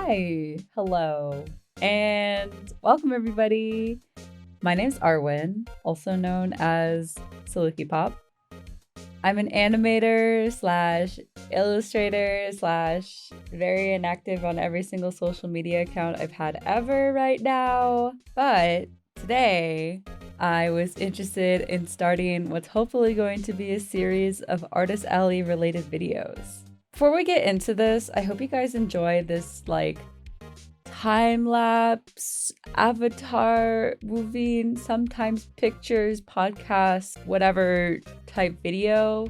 Hi, hello, and welcome everybody. My name's Arwen, also known as Saluki Pop. I'm an animator slash illustrator slash very inactive on every single social media account I've had ever right now. But today, I was interested in starting what's hopefully going to be a series of Artist Alley related videos. Before we get into this, I hope you guys enjoy this time-lapse, avatar, moving, sometimes pictures, podcast, whatever type video.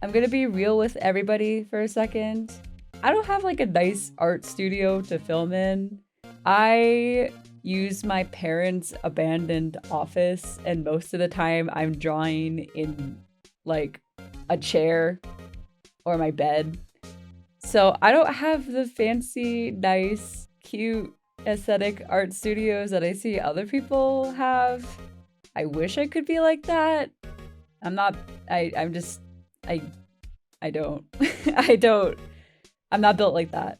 I'm gonna be real with everybody for a second. I don't have a nice art studio to film in. I use my parents' abandoned office, and most of the time I'm drawing in a chair or my bed. So I don't have the fancy, nice, cute, aesthetic art studios that I see other people have. I wish I could be like that. I'm not, I don't. I'm not built like that.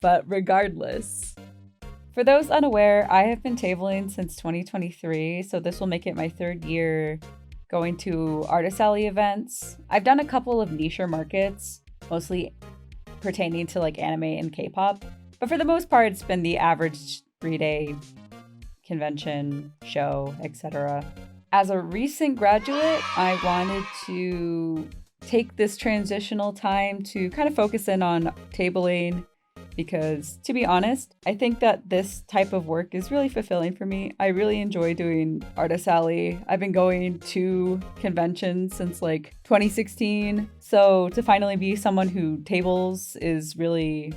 But regardless, for those unaware, I have been tabling since 2023, so this will make it my third year going to Artist Alley events. I've done a couple of niche markets, mostly pertaining to anime and K-pop, but for the most part it's been the average 3-day convention, show, etc. As a recent graduate, I wanted to take this transitional time to kind of focus in on tabling, because to be honest, I think that this type of work is really fulfilling for me. I really enjoy doing Artist Alley. I've been going to conventions since 2016. So to finally be someone who tables is really,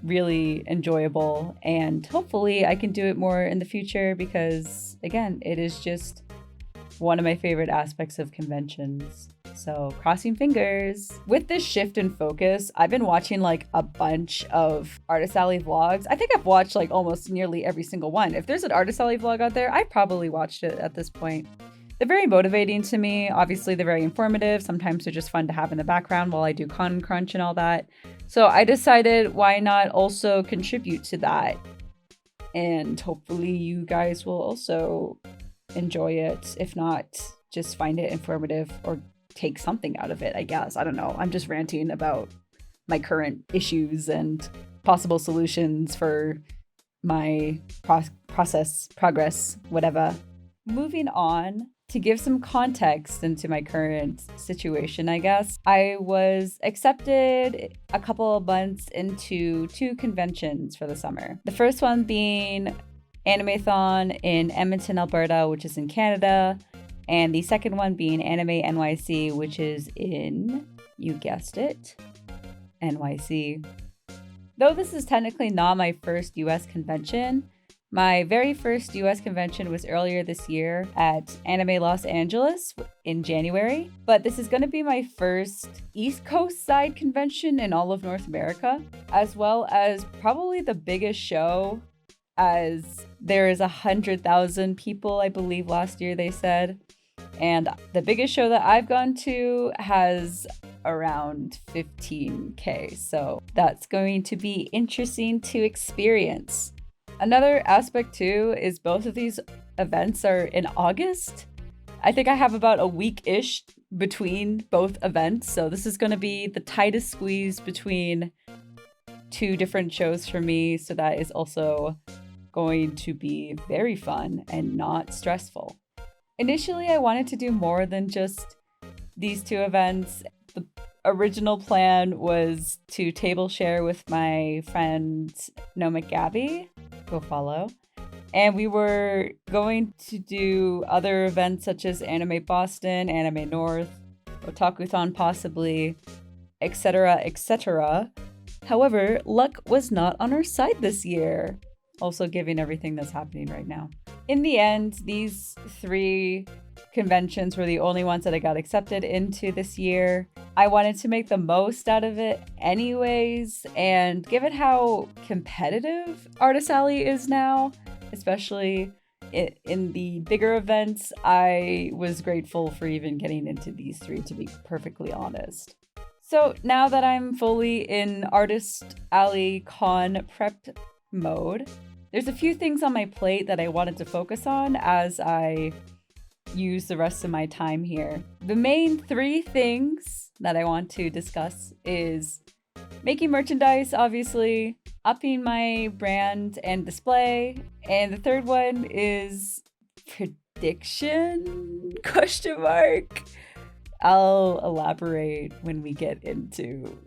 really enjoyable. And hopefully I can do it more in the future because, again, it is just one of my favorite aspects of conventions. So crossing fingers. With this shift in focus, I've been watching a bunch of Artist Alley vlogs. I think I've watched almost nearly every single one. If there's an Artist Alley vlog out there, I probably watched it at this point. They're very motivating to me. Obviously, they're very informative. Sometimes they're just fun to have in the background while I do con crunch and all that. So I decided, why not also contribute to that? And hopefully you guys will also enjoy it. If not, just find it informative or take something out of it, I guess. I don't know. I'm just ranting about my current issues and possible solutions for my progress, whatever. Moving on, to give some context into my current situation, I guess, I was accepted a couple of months into 2 conventions for the summer. The first one being animethon in Edmonton, Alberta, which is in Canada, and the second one being Anime NYC, which is in, you guessed it, NYC. Though this is technically not my first US convention, my very first US convention was earlier this year at Anime Los Angeles in January, but this is going to be my first East Coast side convention in all of North America, as well as probably the biggest show, as there is 100,000 people, I believe last year they said. And the biggest show that I've gone to has around 15K. So that's going to be interesting to experience. Another aspect too is both of these events are in August. I think I have about a week-ish between both events. So this is going to be the tightest squeeze between 2 different shows for me. So that is also going to be very fun and not stressful. Initially, I wanted to do more than just these 2 events. The original plan was to table share with my friend Gabby, go follow, and we were going to do other events such as Anime Boston, Anime North, Otakuthon possibly, etc., etc. However, luck was not on our side this year. Also given everything that's happening right now. In the end, these 3 conventions were the only ones that I got accepted into this year. I wanted to make the most out of it anyways, and given how competitive Artist Alley is now, especially in the bigger events, I was grateful for even getting into these 3, to be perfectly honest. So now that I'm fully in Artist Alley Con prep mode, there's a few things on my plate that I wanted to focus on as I use the rest of my time here. The main three things that I want to discuss is making merchandise, obviously, upping my brand and display, and the third one is prediction? Question mark. I'll elaborate when we get into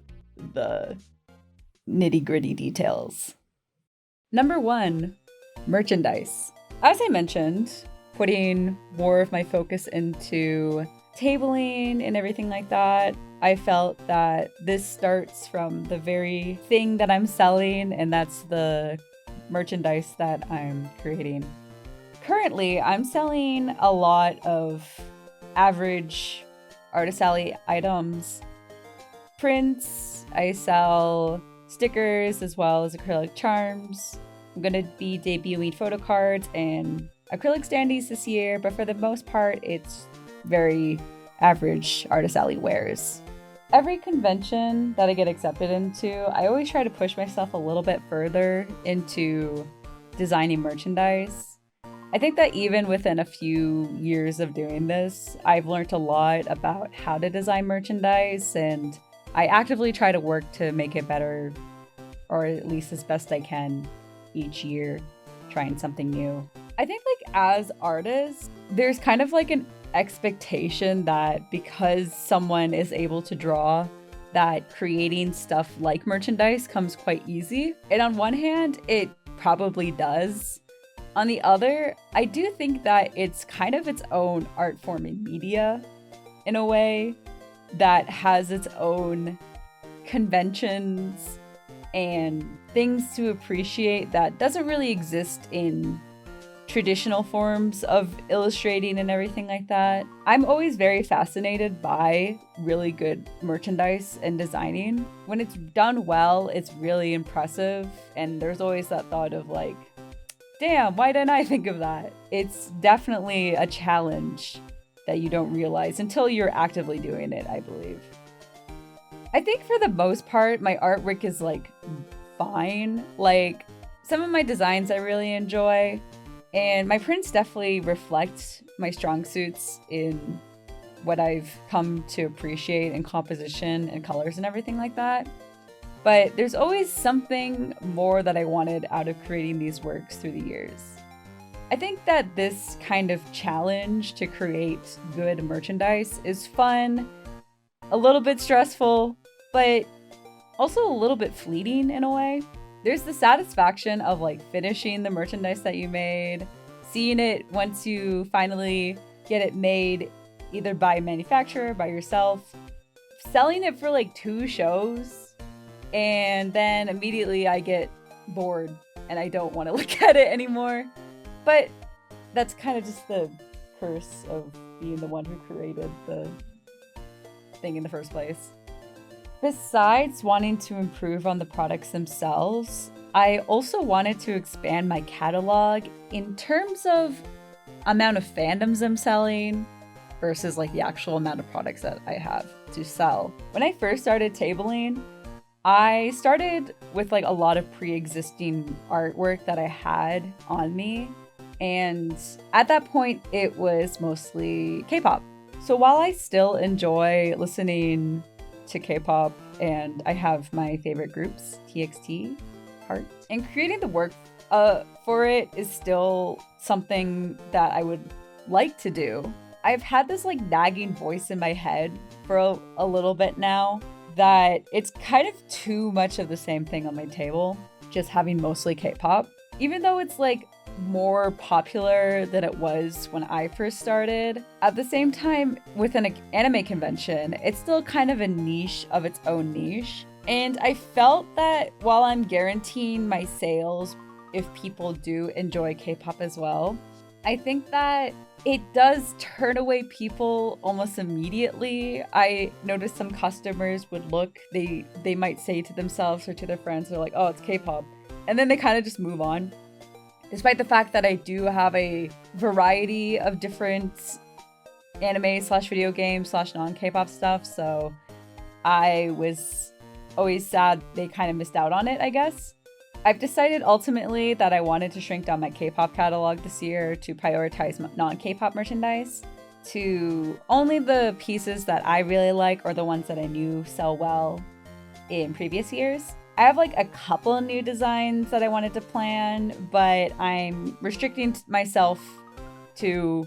the nitty-gritty details. Number 1, merchandise. As I mentioned, putting more of my focus into tabling and everything like that, I felt that this starts from the very thing that I'm selling, and that's the merchandise that I'm creating. Currently, I'm selling a lot of average Artist Alley items. Prints, I sell stickers as well as acrylic charms. I'm going to be debuting photo cards and acrylic standees this year, but for the most part, it's very average Artist Alley wares. Every convention that I get accepted into, I always try to push myself a little bit further into designing merchandise. I think that even within a few years of doing this, I've learned a lot about how to design merchandise, and I actively try to work to make it better, or at least as best I can each year, trying something new. I think like as artists, there's kind of like an expectation that because someone is able to draw, that creating stuff like merchandise comes quite easy. And on one hand, it probably does. On the other, I do think that it's kind of its own art form in media in a way that has its own conventions and things to appreciate that doesn't really exist in traditional forms of illustrating and everything like that. I'm always very fascinated by really good merchandise and designing. When it's done well, it's really impressive, and there's always that thought of like, damn, why didn't I think of that? It's definitely a challenge that you don't realize until you're actively doing it, I believe. I think for the most part, my artwork is like fine. Like some of my designs I really enjoy, and my prints definitely reflect my strong suits in what I've come to appreciate in composition and colors and everything like that. But there's always something more that I wanted out of creating these works through the years. I think that this kind of challenge to create good merchandise is fun, a little bit stressful, but also a little bit fleeting in a way. There's the satisfaction of like finishing the merchandise that you made, seeing it once you finally get it made, either by a manufacturer, by yourself, selling it for like 2 shows, and then immediately I get bored and I don't want to look at it anymore. But that's kind of just the curse of being the one who created the thing in the first place. Besides wanting to improve on the products themselves, I also wanted to expand my catalog in terms of amount of fandoms I'm selling versus like the actual amount of products that I have to sell. When I first started tabling, I started with like a lot of pre-existing artwork that I had on me. And at that point, it was mostly K-pop. So while I still enjoy listening to K-pop and I have my favorite groups, TXT, Heart, and creating the work for it is still something that I would like to do. I've had this like nagging voice in my head for a little bit now that it's kind of too much of the same thing on my table, just having mostly K-pop. Even though it's like more popular than it was when I first started, at the same time, with an anime convention, it's still kind of a niche of its own niche. And I felt that while I'm guaranteeing my sales if people do enjoy K-pop as well, I think that it does turn away people almost immediately. I noticed some customers would look, they might say to themselves or to their friends, they're like, oh, it's K-pop. And then they kind of just move on. Despite the fact that I do have a variety of different anime / video games / non-K-pop stuff. So I was always sad they kind of missed out on it, I guess. I've decided ultimately that I wanted to shrink down my K-pop catalog this year to prioritize non-K-pop merchandise to only the pieces that I really like or the ones that I knew sell well in previous years. I have like a couple new designs that I wanted to plan, but I'm restricting myself to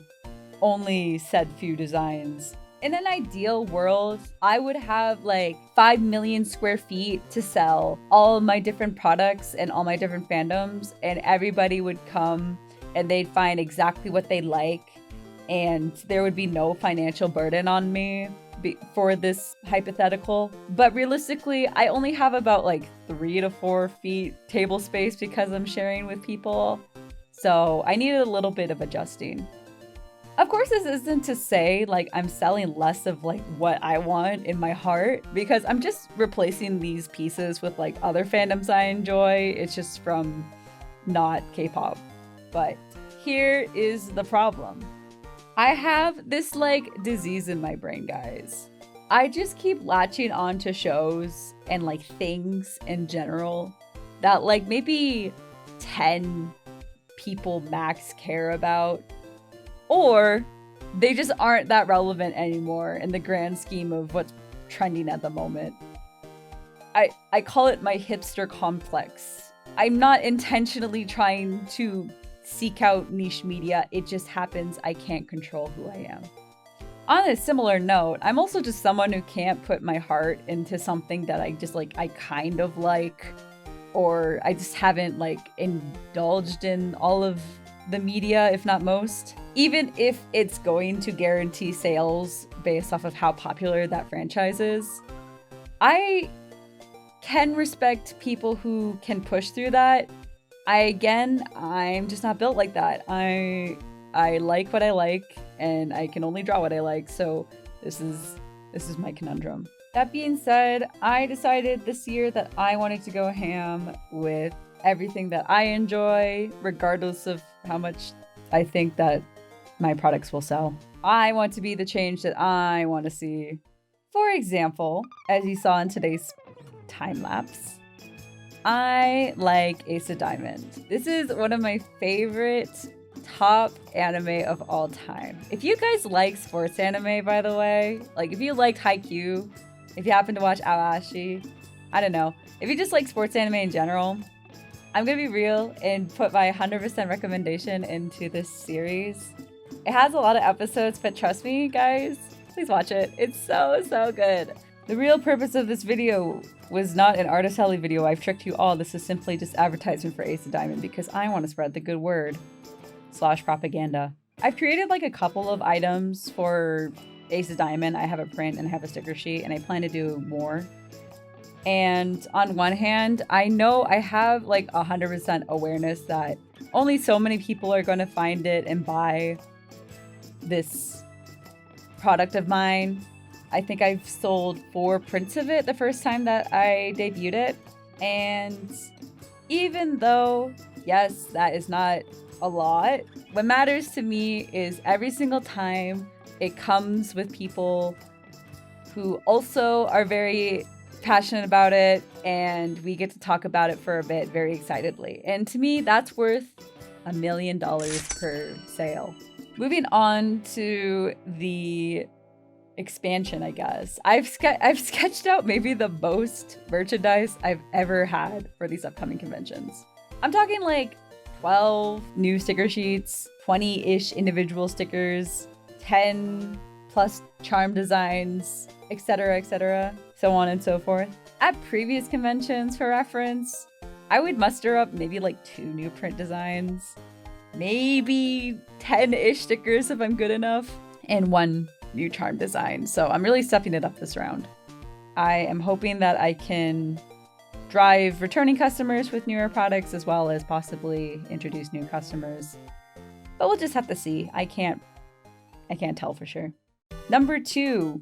only said few designs. In an ideal world, I would have like 5 million square feet to sell all of my different products and all my different fandoms, and everybody would come and they'd find exactly what they like, and there would be no financial burden on me for this hypothetical. But realistically, I only have about like 3 to 4 feet table space because I'm sharing with people, so I needed a little bit of adjusting. Of course, this isn't to say like I'm selling less of like what I want in my heart, because I'm just replacing these pieces with like other fandoms I enjoy. It's just from not K-pop. But here is the problem. I have this like disease in my brain, guys. I just keep latching on to shows and like things in general that like maybe 10 people max care about. Or they just aren't that relevant anymore in the grand scheme of what's trending at the moment. I call it my hipster complex. I'm not intentionally trying to seek out niche media. It just happens I can't control who I am. On a similar note, I'm also just someone who can't put my heart into something that I just like, I kind of like, or I just haven't like indulged in all of the media, if not most. Even if it's going to guarantee sales based off of how popular that franchise is. I can respect people who can push through that. I'm just not built like that. I like what I like, and I can only draw what I like, so this is my conundrum. That being said, I decided this year that I wanted to go ham with everything that I enjoy, regardless of how much I think that my products will sell. I want to be the change that I want to see. For example, as you saw in today's time lapse, I like Ace of Diamond. This is one of my favorite top anime of all time. If you guys like sports anime, by the way, like if you liked Haikyuu, if you happen to watch Awashi, I don't know. If you just like sports anime in general, I'm gonna be real and put my 100% recommendation into this series. It has a lot of episodes, but trust me, guys, please watch it. It's so good. The real purpose of this video was not an artist alley video. I've tricked you all. This is simply just advertisement for Ace of Diamond because I want to spread the good word / propaganda. I've created like a couple of items for Ace of Diamond. I have a print and I have a sticker sheet, and I plan to do more. And on one hand, I know I have like 100% awareness that only so many people are going to find it and buy this product of mine. I think I've sold 4 prints of it the first time that I debuted it. And even though, yes, that is not a lot, what matters to me is every single time it comes with people who also are very passionate about it, and we get to talk about it for a bit very excitedly. And to me, that's worth $1 million per sale. Moving on to the expansion, I guess. I've sketched out maybe the most merchandise I've ever had for these upcoming conventions. I'm talking like 12 new sticker sheets, 20-ish individual stickers, 10 plus charm designs, etc., so on and so forth. At previous conventions, for reference, I would muster up maybe like 2 new print designs, maybe 10-ish stickers if I'm good enough, and 1 new charm design. So I'm really stepping it up this round. I am hoping that I can drive returning customers with newer products as well as possibly introduce new customers. But we'll just have to see. I can't tell for sure. Number 2,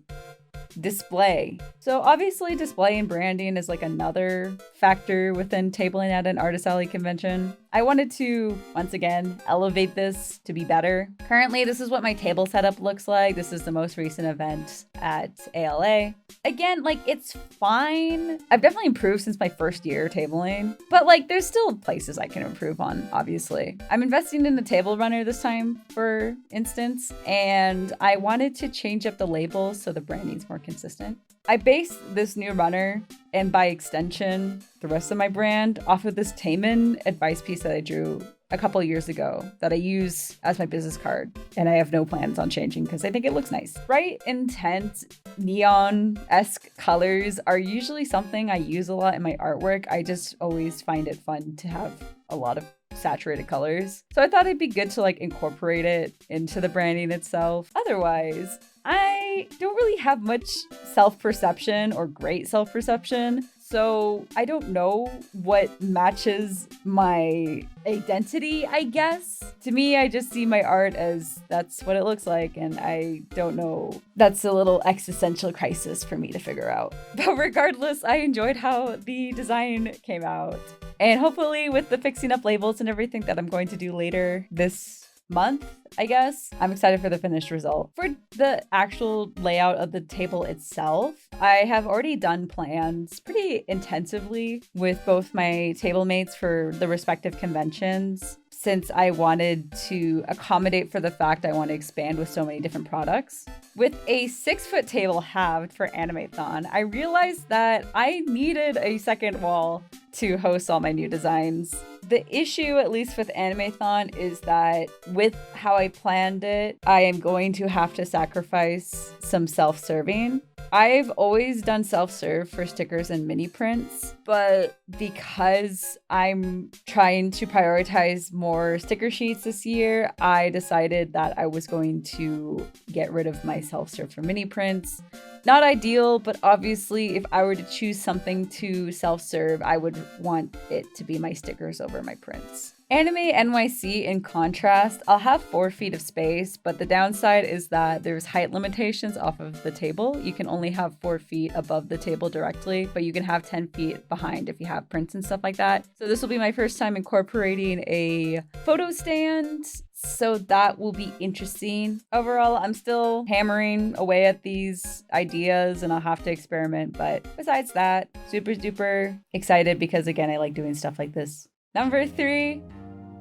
display. So obviously display and branding is like another factor within tabling at an Artist Alley convention. I wanted to, once again, elevate this to be better. Currently, this is what my table setup looks like. This is the most recent event at ALA. Again, like, it's fine. I've definitely improved since my first year tabling, but like, there's still places I can improve on, obviously. I'm investing in the table runner this time, for instance, and I wanted to change up the labels so the branding's more consistent. I based this new runner, and by extension, the rest of my brand, off of this Taman advice piece that I drew a couple years ago that I use as my business card, and I have no plans on changing because I think it looks nice. Bright, intense, neon-esque colors are usually something I use a lot in my artwork. I just always find it fun to have a lot of saturated colors. So I thought it'd be good to like incorporate it into the branding itself. Otherwise, I don't really have much self-perception or great self-perception. So I don't know what matches my identity, I guess. To me, I just see my art as that's what it looks like, and I don't know. That's a little existential crisis for me to figure out. But regardless, I enjoyed how the design came out. And hopefully with the fixing up labels and everything that I'm going to do later this month, I guess, I'm excited for the finished result. For the actual layout of the table itself, I have already done plans pretty intensively with both my table mates for the respective conventions, since I wanted to accommodate for the fact I want to expand with so many different products. With a 6-foot table halved for animethon, I realized that I needed a second wall to host all my new designs. The issue, at least with animethon, is that with how I planned it, I am going to have to sacrifice some self-serving. I've always done self-serve for stickers and mini prints, but because I'm trying to prioritize more sticker sheets this year, I decided that I was going to get rid of my self-serve for mini prints. Not ideal, but obviously if I were to choose something to self-serve, I would want it to be my stickers over my prints. Anime NYC, in contrast, I'll have 4 feet of space, but the downside is that there's height limitations off of the table. You can only have 4 feet above the table directly, but you can have 10 feet behind if you have prints and stuff like that. So this will be my first time incorporating a photo stand, so that will be interesting. Overall, I'm still hammering away at these ideas and I'll have to experiment, but besides that, super duper excited because again, I like doing stuff like this. Number 3,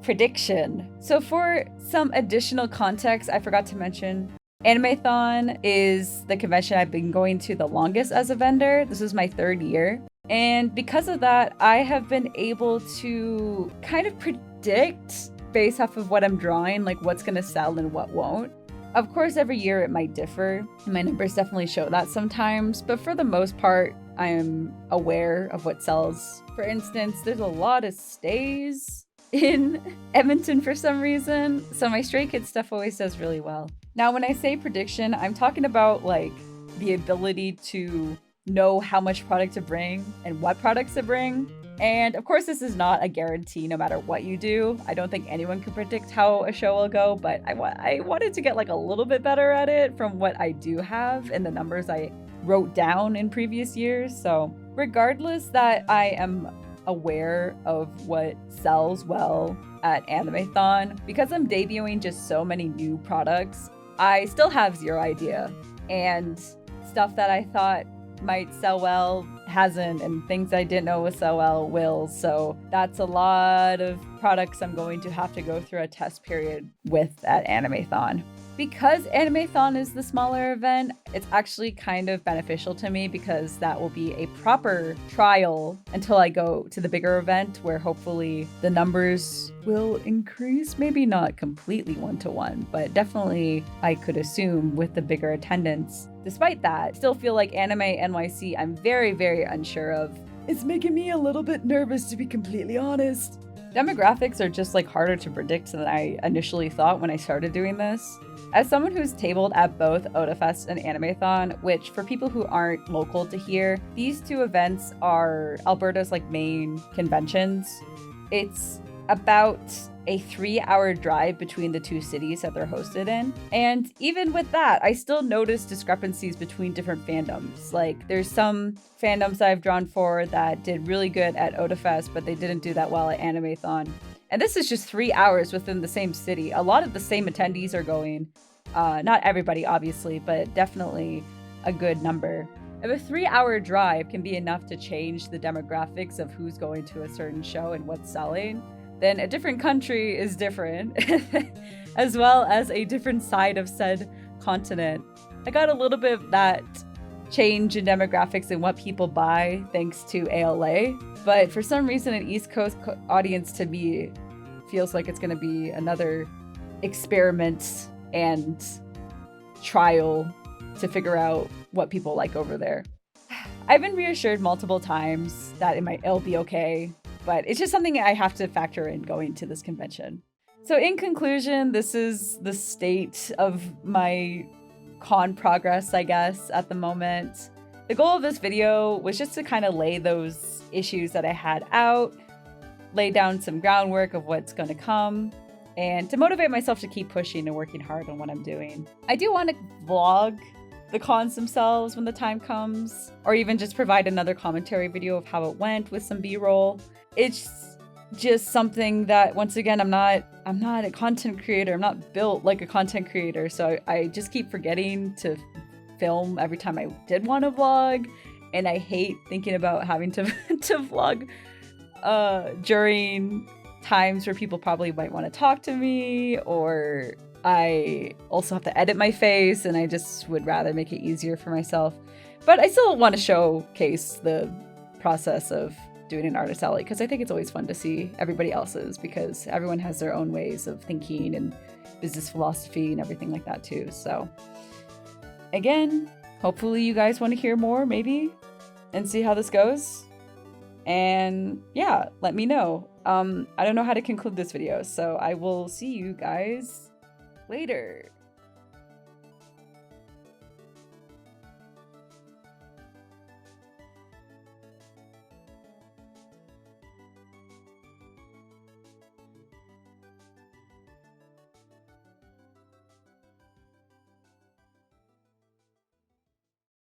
prediction. So for some additional context, I forgot to mention, Animethon is the convention I've been going to the longest as a vendor. This is my 3rd year. And because of that, I have been able to kind of predict based off of what I'm drawing, like what's gonna sell and what won't. Of course, every year it might differ. My numbers definitely show that sometimes, but for the most part, I am aware of what sells. For instance, there's a lot of stays in Edmonton for some reason, so my Stray Kids stuff always does really well. Now, when I say prediction, I'm talking about like the ability to know how much product to bring and what products to bring. And of course, this is not a guarantee no matter what you do. I don't think anyone can predict how a show will go, but I wanted to get like a little bit better at it from what I do have and the numbers I wrote down in previous years. So regardless that I am aware of what sells well at Animethon, because I'm debuting just so many new products, I still have zero idea. And stuff that I thought might sell well hasn't, and things I didn't know would sell well will. So that's a lot of products I'm going to have to go through a test period with at Animethon. Because Animethon is the smaller event, it's actually kind of beneficial to me because that will be a proper trial until I go to the bigger event where hopefully the numbers will increase. Maybe not completely 1-to-1, but definitely I could assume with the bigger attendance. Despite that, I still feel like Anime NYC I'm very, very unsure of. It's making me a little bit nervous, to be completely honest. Demographics are just like harder to predict than I initially thought when I started doing this. As someone who's tabled at both Otafest and Animethon, which for people who aren't local to here, these two events are Alberta's like main conventions. It's about a 3-hour drive between the two cities that they're hosted in. And even with that, I still notice discrepancies between different fandoms. Like, there's some fandoms that I've drawn for that did really good at Otafest, but they didn't do that well at Animethon. And this is just 3 hours within the same city. A lot of the same attendees are going. Not everybody, obviously, but definitely a good number. If a 3-hour drive can be enough to change the demographics of who's going to a certain show and what's selling, then a different country is different, as well as a different side of said continent. I got a little bit of that change in demographics and what people buy thanks to ALA, but for some reason an East Coast audience to me feels like it's going to be another experiment and trial to figure out what people like over there. I've been reassured multiple times that it'll be okay, but it's just something I have to factor in going to this convention. So in conclusion, this is the state of my con progress, I guess, at the moment. The goal of this video was just to kind of lay those issues that I had out, lay down some groundwork of what's going to come, and to motivate myself to keep pushing and working hard on what I'm doing. I do want to vlog the cons themselves when the time comes, or even just provide another commentary video of how it went with some B-roll. It's just something that, once again, I'm not a content creator. I'm not built like a content creator, so I just keep forgetting to film every time I did want to vlog, and I hate thinking about having to to vlog during times where people probably might want to talk to me, or I also have to edit my face, and I just would rather make it easier for myself. But I still want to showcase the process of doing an artist alley, because I think it's always fun to see everybody else's, because everyone has their own ways of thinking and business philosophy and everything like that too. So again, hopefully you guys want to hear more, maybe, and see how this goes. And yeah, let me know. I don't know how to conclude this video, so I will see you guys later.